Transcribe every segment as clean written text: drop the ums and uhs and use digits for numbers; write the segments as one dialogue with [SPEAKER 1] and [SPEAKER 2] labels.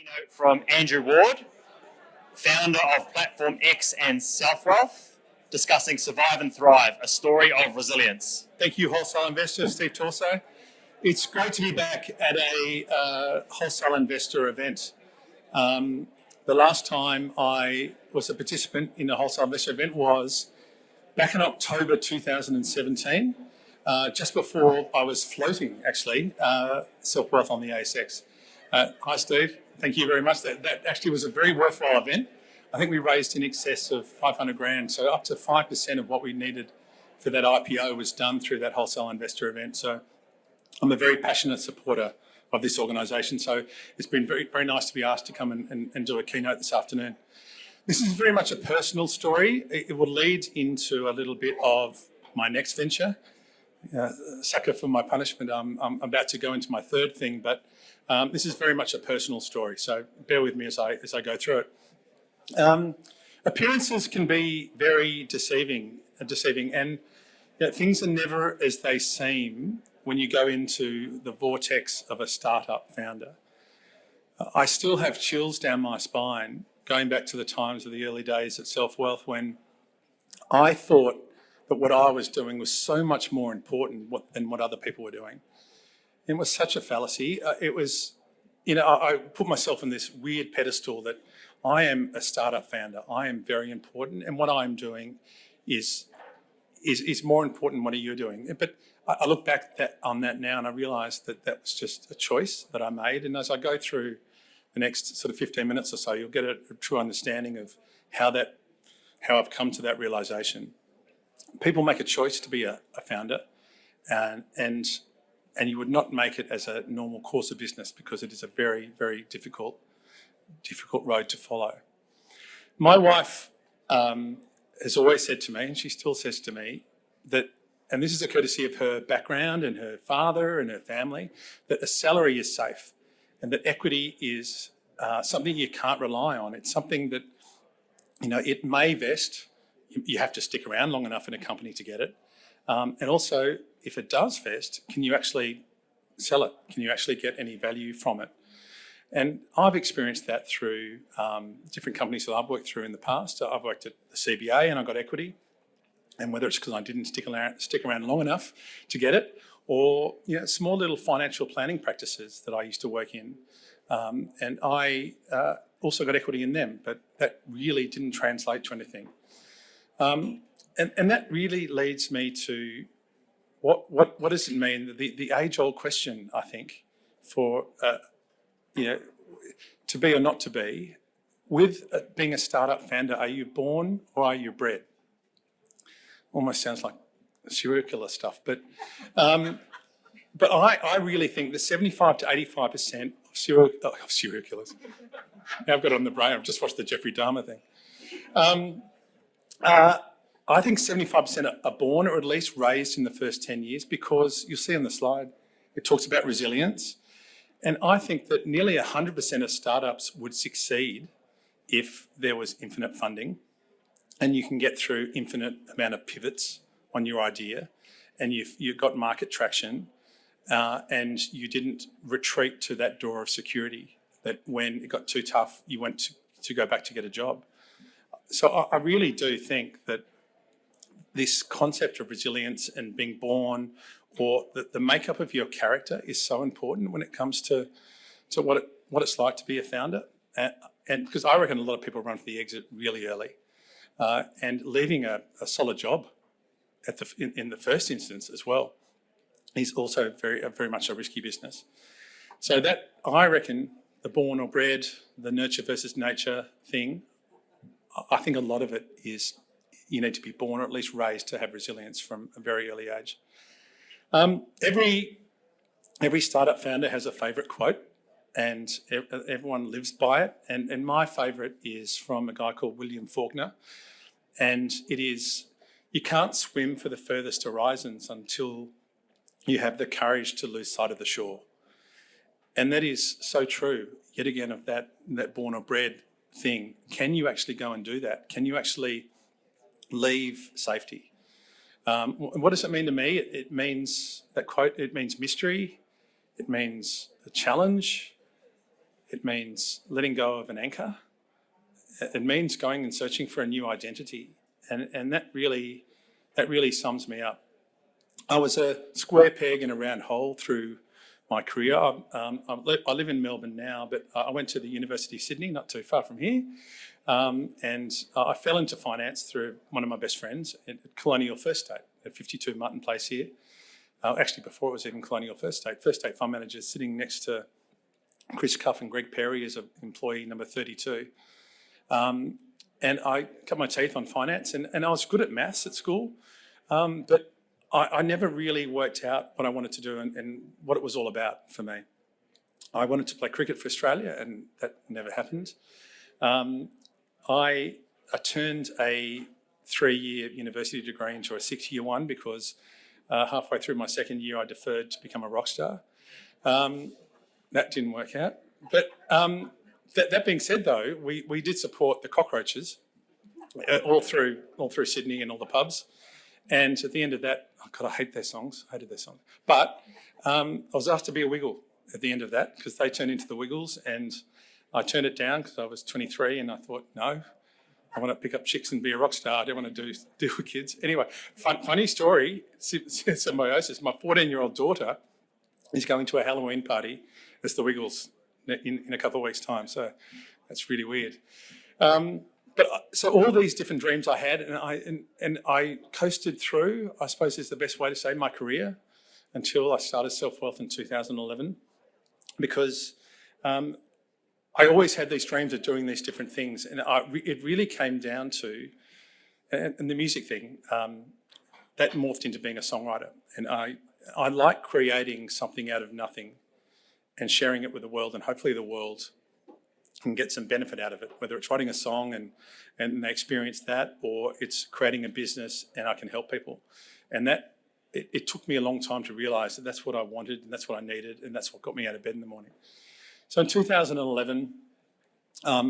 [SPEAKER 1] keynote from Andrew Ward, founder of PlatformX and Self-Wealth, discussing Survive and Thrive, a story of resilience.
[SPEAKER 2] Thank you, Wholesale Investor, Steve Torso. It's great to be back at a Wholesale Investor event. The last time I was a participant in a Wholesale Investor event was back in October 2017, just before I was floating, actually, Self-Wealth on the ASX. Hi, Steve. Thank you very much. That actually was a very worthwhile event. I think we raised in excess of 500 grand, so up to 5% of what we needed for that IPO was done through that Wholesale Investor event. So I'm a very passionate supporter of this organisation. So it's been very, very nice to be asked to come and do a keynote this afternoon. This is very much a personal story. It will lead into a little bit of my next venture. Sucker for my punishment. I'm about to go into my third thing, but this is very much a personal story. So bear with me as I go through it. Appearances can be very deceiving, and things are never as they seem when you go into the vortex of a startup founder. I still have chills down my spine going back to the times of the early days at Self-Wealth when I thought that what I was doing was so much more important than what other people were doing. It was such a fallacy. It was, I put myself on this weird pedestal that I am a startup founder. I am very important, and what I'm doing is more important than what you're doing. But I look back on that now and I realise that was just a choice that I made. And as I go through the next sort of 15 minutes or so, you'll get a true understanding of how I've come to that realisation. People make a choice to be a founder, and you would not make it as a normal course of business because it is a very, very difficult road to follow. My wife has always said to me, and she still says to me, that, and this is a courtesy of her background and her father and her family, that a salary is safe and that equity is something you can't rely on. It's something that, it may vest. You have to stick around long enough in a company to get it. And also, if it does vest, can you actually sell it? Can you actually get any value from it? And I've experienced that through different companies that I've worked through in the past. I've worked at the CBA and I got equity. And whether it's because I didn't stick around long enough to get it, or small little financial planning practices that I used to work in. And I also got equity in them, but that really didn't translate to anything. And that really leads me to what does it mean? The age-old question, I think, for to be or not to be. With being a startup founder, are you born or are you bred? Almost sounds like serial killer stuff, but I really think that 75 to 85% of serial killers. Now I've got it on the brain. I've just watched the Jeffrey Dahmer thing. I think 75% are born or at least raised in the first 10 years because you'll see on the slide, it talks about resilience. And I think that nearly 100% of startups would succeed if there was infinite funding and you can get through infinite amount of pivots on your idea and you've got market traction and you didn't retreat to that door of security that when it got too tough, you went to go back to get a job. So I really do think that this concept of resilience and being born or the makeup of your character is so important when it comes to what it's like to be a founder. And because I reckon a lot of people run for the exit really early and leaving a solid job in the first instance as well is also very much a risky business. So that, I reckon, the born or bred, the nurture versus nature thing, I think a lot of it is you need to be born or at least raised to have resilience from a very early age. Every startup founder has a favourite quote and everyone lives by it. And my favourite is from a guy called William Faulkner. And it is, you can't swim for the furthest horizons until you have the courage to lose sight of the shore. And that is so true, yet again, of that born or bred thing. Can you actually go and do that? Can you actually leave safety? What does it mean to me? It means, that quote, it means mystery, it means a challenge, It means letting go of an anchor. It means going and searching for a new identity. And that really sums me up. I was a square peg in a round hole through my career. I live in Melbourne now, but I went to the University of Sydney, not too far from here. And I fell into finance through one of my best friends at Colonial First State at 52 Mutton Place here. Actually, before it was even Colonial First State fund managers sitting next to Chris Cuff and Greg Perry as employee number 32. And I cut my teeth on finance, and I was good at maths at school, but I never really worked out what I wanted to do and what it was all about for me. I wanted to play cricket for Australia, and that never happened. I turned a 3-year university degree into a 6-year one because halfway through my second year I deferred to become a rock star. That didn't work out. But that being said, though, we did support the cockroaches all through Sydney and all the pubs. And at the end of that, oh God, I hated their songs. But I was asked to be a Wiggle at the end of that because they turned into the Wiggles, and I turned it down because I was 23 and I thought, no, I want to pick up chicks and be a rock star. I don't want to deal with kids. Anyway, funny story, symbiosis. My 14-year-old daughter is going to a Halloween party as the Wiggles in a couple of weeks' time. So that's really weird. So all these different dreams I had, and I coasted through, I suppose is the best way to say, my career until I started Self-Wealth in 2011, because I always had these dreams of doing these different things, and it really came down to, and the music thing, that morphed into being a songwriter. And I like creating something out of nothing and sharing it with the world, and hopefully the world can get some benefit out of it, whether it's writing a song and they experience that, or it's creating a business and I can help people. And that it took me a long time to realise that that's what I wanted and that's what I needed and that's what got me out of bed in the morning. So in 2011,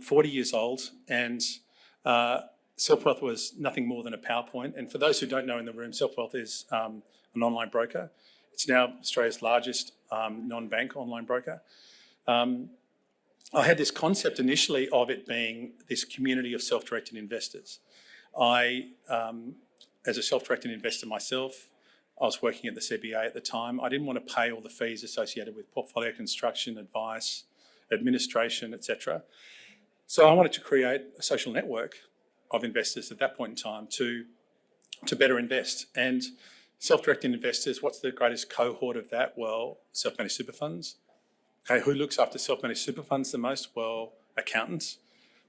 [SPEAKER 2] 40 years old, and Self-Wealth was nothing more than a PowerPoint. And for those who don't know in the room, Self-Wealth is an online broker. It's now Australia's largest non-bank online broker. I had this concept initially of it being this community of self-directed investors. I, as a self-directed investor myself, I was working at the CBA at the time. I didn't want to pay all the fees associated with portfolio construction, advice, administration, etc. So I wanted to create a social network of investors at that point in time to better invest. And self-directed investors, what's the greatest cohort of that? Well, self-managed super funds. Okay, who looks after self-managed super funds the most? Well, accountants.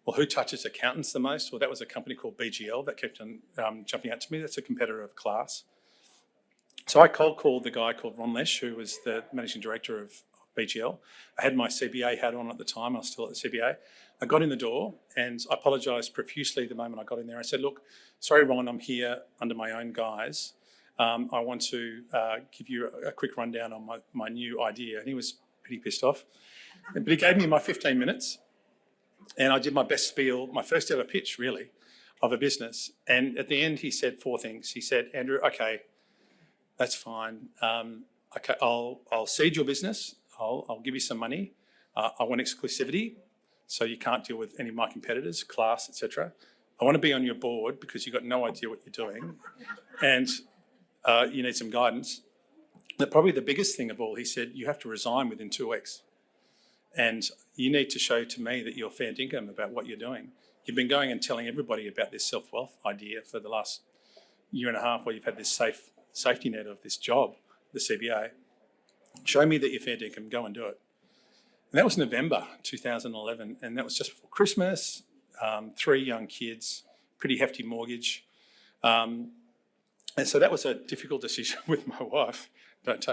[SPEAKER 2] Well, who touches accountants the most? Well, that was a company called BGL that kept on jumping out to me. That's a competitor of Class. So I cold called the guy called Ron Lesh, who was the managing director of BGL. I had my CBA hat on at the time. I was still at the CBA. I got in the door and I apologised profusely the moment I got in there. I said, look, sorry, Ron, I'm here under my own guise. I want to give you a quick rundown on my new idea. And he was pretty pissed off. But he gave me my 15 minutes and I did my best spiel, my first ever pitch, really, of a business. And at the end, he said 4 things. He said, Andrew, okay, that's fine. Okay, I'll seed your business. I'll give you some money. I want exclusivity, so you can't deal with any of my competitors, Class, etc. I want to be on your board because you've got no idea what you're doing, and you need some guidance. But probably the biggest thing of all, he said, you have to resign within 2 weeks, and you need to show to me that you're fair dinkum about what you're doing. You've been going and telling everybody about this self-wealth idea for the last year and a half, where you've had this safety net of this job, the CBA. Show me that you're fair dinkum, go and do it. And that was November 2011, and that was just before Christmas, 3 young kids, pretty hefty mortgage. And so that was a difficult decision with my wife. It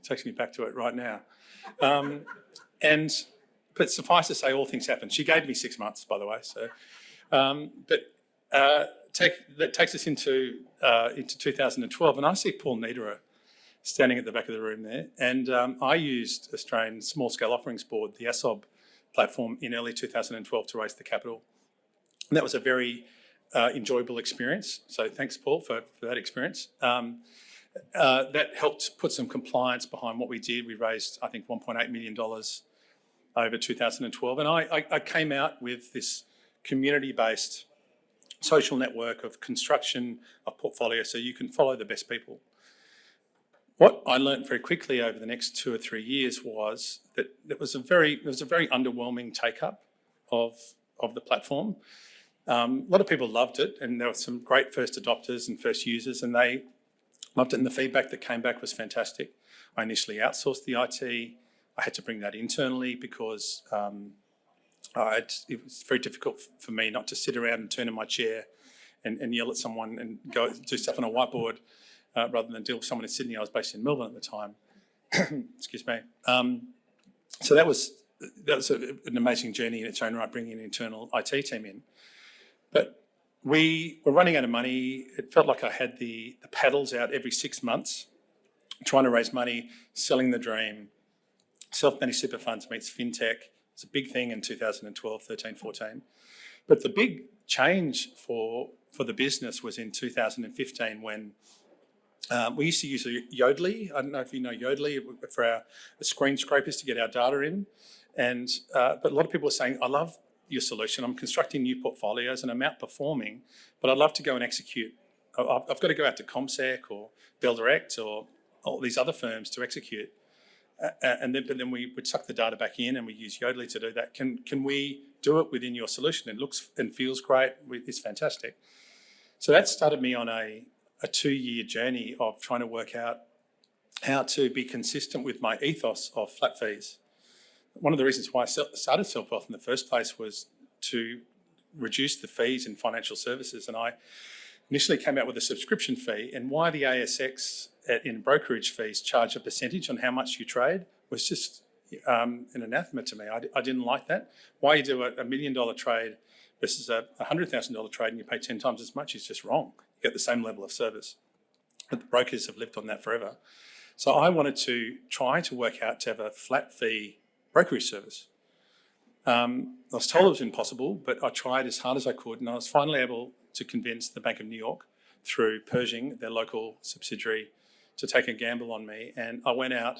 [SPEAKER 2] takes me back to it right now. But suffice to say, all things happen. She gave me 6 months, by the way. So, that takes us into 2012, and I see Paul Niederer standing at the back of the room there. And I used Australian Small Scale Offerings Board, the ASOB platform, in early 2012 to raise the capital. And that was a very enjoyable experience. So thanks, Paul, for that experience. That helped put some compliance behind what we did. We raised, I think, $1.8 million. over 2012. And I came out with this community-based social network of construction of portfolio so you can follow the best people. What I learned very quickly over the next 2 or 3 years was that it was a very underwhelming take-up of the platform. A lot of people loved it, and there were some great first adopters and first users, and they loved it, and the feedback that came back was fantastic. I initially outsourced the IT. I had to bring that internally because it was very difficult for me not to sit around and turn in my chair and yell at someone and go do stuff on a whiteboard rather than deal with someone in Sydney. I was based in Melbourne at the time. Excuse me. So that was an amazing journey in its own right, bringing an internal IT team in. But we were running out of money. It felt like I had the paddles out every 6 months, trying to raise money, selling the dream. Self-managed super funds meets fintech. It's a big thing in 2012, 13, 14. But the big change for the business was in 2015 when we used to use Yodlee. I don't know if you know Yodlee for our screen scrapers to get our data in. And but a lot of people were saying, I love your solution. I'm constructing new portfolios and I'm outperforming, but I'd love to go and execute. I've got to go out to CommSec or BuildDirect or all these other firms to execute. But then we would suck the data back in and we use Yodlee to do that. Can we do it within your solution? It looks and feels great. It's fantastic. So that started me on a 2-year journey of trying to work out how to be consistent with my ethos of flat fees. One of the reasons why I started Self-Wealth in the first place was to reduce the fees in financial services. And I initially came out with a subscription fee, and why the ASX in brokerage fees charge a percentage on how much you trade was just an anathema to me. I didn't like that. Why you do a $1 million trade versus a $100,000 trade and you pay 10 times as much is just wrong. You get the same level of service. But the brokers have lived on that forever. So I wanted to try to work out to have a flat fee brokerage service. I was told it was impossible, but I tried as hard as I could, and I was finally able to convince the Bank of New York through Pershing, their local subsidiary, to take a gamble on me. And I went out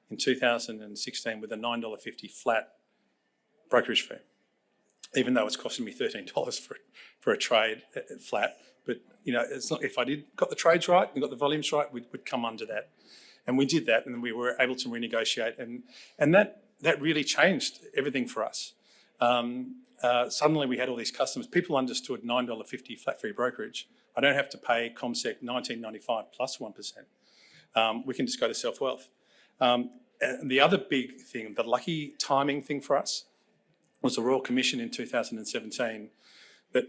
[SPEAKER 2] in 2016 with a $9.50 flat brokerage fee, even though it's costing me $13 for a trade flat. But it's not, if I got the trades right and got the volumes right, we'd come under that. And we did that, and we were able to renegotiate, and that really changed everything for us. Suddenly we had all these customers. People understood $9.50 flat fee brokerage. I don't have to pay CommSec $19.95 plus 1%. We can just go to Self-Wealth. And the other big thing, the lucky timing thing for us, was the Royal Commission in 2017 that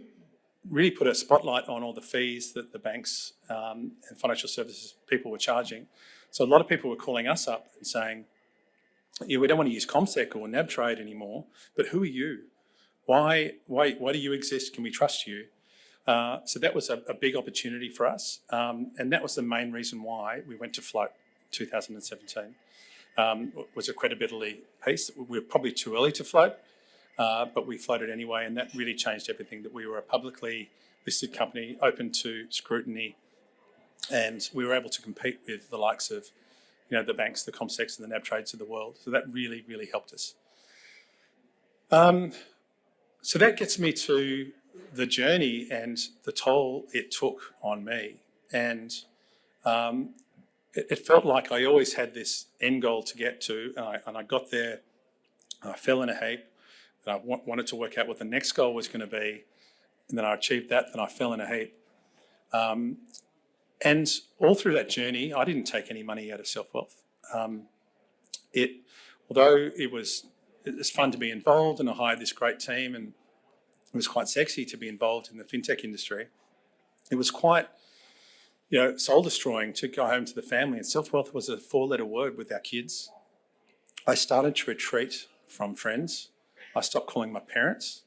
[SPEAKER 2] really put a spotlight on all the fees that the banks and financial services people were charging. So a lot of people were calling us up and saying, we don't want to use CommSec or NabTrade anymore, but who are you? Why do you exist? Can we trust you? So that was a big opportunity for us. And that was the main reason why we went to float in 2017. Was a credibility piece. We were probably too early to float, but we floated anyway, and that really changed everything, that we were a publicly listed company, open to scrutiny, and we were able to compete with the likes of the banks, the CommSecs and the NabTrades of the world. So that really, really helped us. So that gets me to the journey and the toll it took on me. And it felt like I always had this end goal to get to, and I got there, I fell in a heap, and I wanted to work out what the next goal was going to be, and then I achieved that, then I fell in a heap. And all through that journey, I didn't take any money out of Self-Wealth. Although it was fun to be involved, and I hired this great team, and it was quite sexy to be involved in the fintech industry, it was quite soul-destroying to go home to the family. And Self-Wealth was a 4-letter word with our kids. I started to retreat from friends. I stopped calling my parents.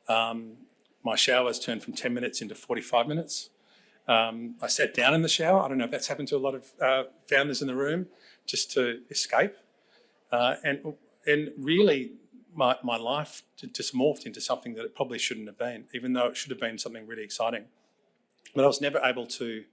[SPEAKER 2] My showers turned from 10 minutes into 45 minutes. I sat down in the shower. I don't know if that's happened to a lot of founders in the room, just to escape. And really, my life just morphed into something that it probably shouldn't have been, even though it should have been something really exciting. But I was never able to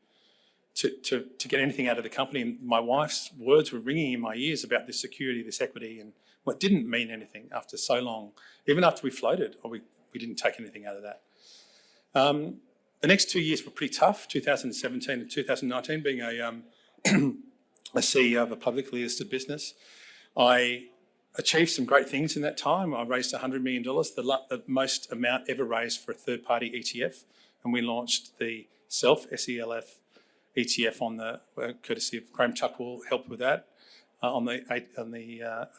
[SPEAKER 2] get anything out of the company. And my wife's words were ringing in my ears about this security, this equity, and Well, it didn't mean anything after so long. Even after we floated, we didn't take anything out of that. The next 2 years were pretty tough, 2017 and 2019, being a CEO of a publicly listed business. I achieved some great things in that time. I raised $100 million, the most amount ever raised for a third-party ETF, and we launched the SELF ETF on the courtesy of Graham Chuckwell helped with that on the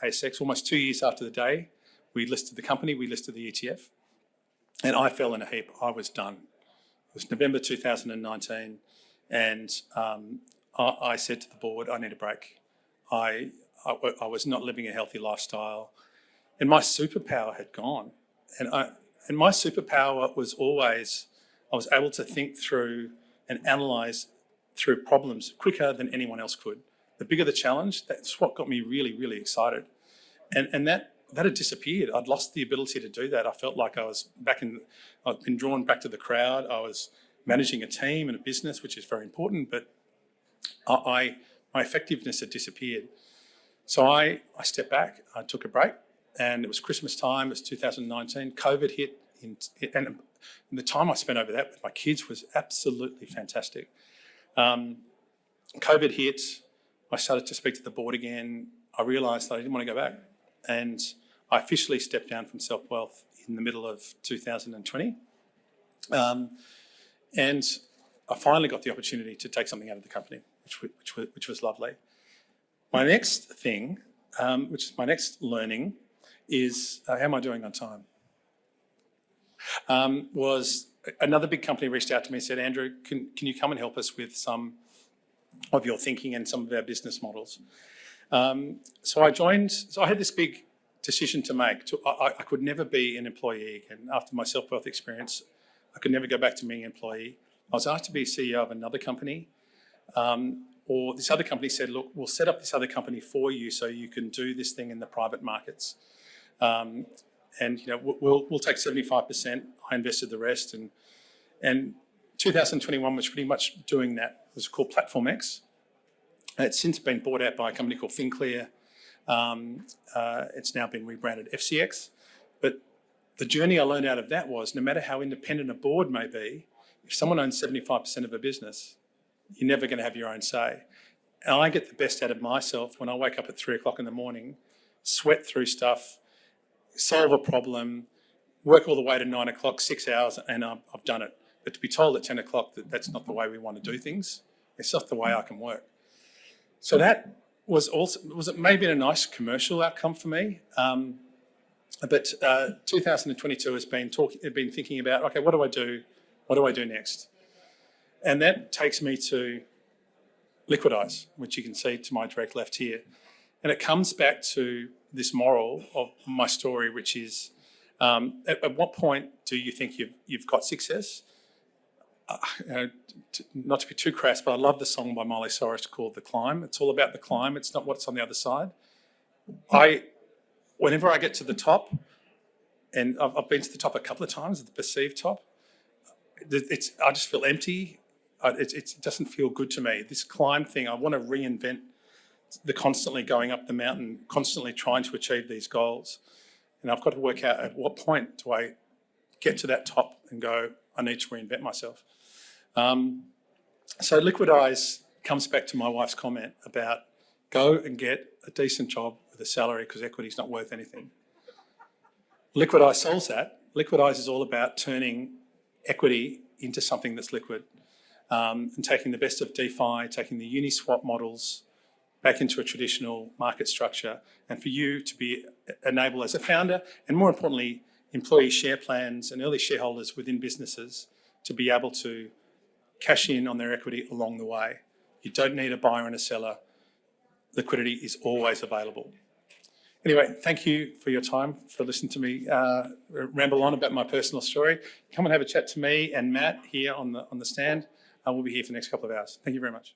[SPEAKER 2] ASX. Almost 2 years after the day we listed the company, we listed the ETF, and I fell in a heap. I was done. It was November 2019, and I said to the board, I need a break. I was not living a healthy lifestyle, and my superpower had gone. And my superpower was always I was able to think through and analyse through problems quicker than anyone else could. The bigger the challenge, that's what got me really, really excited. And that had disappeared. I'd lost the ability to do that. I felt like I'd been drawn back to the crowd. I was managing a team and a business, which is very important, but my effectiveness had disappeared. So I stepped back, I took a break, and it was Christmas time, it was 2019, COVID hit, and the time I spent over that with my kids was absolutely fantastic. COVID hit, I started to speak to the board again. I realised that I didn't want to go back, and I officially stepped down from Self-Wealth in the middle of 2020. And I finally got the opportunity to take something out of the company, which was lovely. My next thing, which is my next learning, is how am I doing on time? Was another big company reached out to me and said, Andrew, can you come and help us with some of your thinking and some of our business models? So I joined. So I had this big decision to make. I could never be an employee, and after my Self-Wealth experience, I could never go back to being an employee. I was asked to be CEO of another company, or this other company said, look, we'll set up this other company for you so you can do this thing in the private markets. And we'll take 75%. I invested the rest, and 2021 was pretty much doing that. It was called PlatformX. It's since been bought out by a company called FinClear. It's now been rebranded FCX. But the journey I learned out of that was no matter how independent a board may be, if someone owns 75% of a business, you're never going to have your own say. And I get the best out of myself when I wake up at 3 o'clock in the morning, sweat through stuff, solve a problem, work all the way to 9 o'clock, 6 hours, and I've done it. But to be told at 10 o'clock that that's not the way we want to do things, it's not the way I can work. So that was maybe a nice commercial outcome for me. But 2022 has been thinking about, okay, what do I do? What do I do next? And that takes me to Liquidize, which you can see to my direct left here. And it comes back to this moral of my story, which is, at what point do you think you've got success? Not to be too crass, but I love the song by Miley Cyrus called The Climb. It's all about the climb. It's not what's on the other side. Whenever I get to the top, and I've been to the top a couple of times, the perceived top, I just feel empty. It doesn't feel good to me. This climb thing, I want to reinvent the constantly going up the mountain, constantly trying to achieve these goals. And I've got to work out at what point do I get to that top and go, I need to reinvent myself. So Liquidize comes back to my wife's comment about go and get a decent job with a salary because equity's not worth anything. Liquidize solves that. Liquidize is all about turning equity into something that's liquid, and taking the best of DeFi, taking the Uniswap models back into a traditional market structure, and for you to be enabled as a founder, and more importantly, employee share plans and early shareholders within businesses to be able to cash in on their equity along the way. You don't need a buyer and a seller. Liquidity is always available. Anyway, thank you for your time, for listening to me ramble on about my personal story. Come and have a chat to me and Matt here on the stand. We'll be here for the next couple of hours. Thank you very much.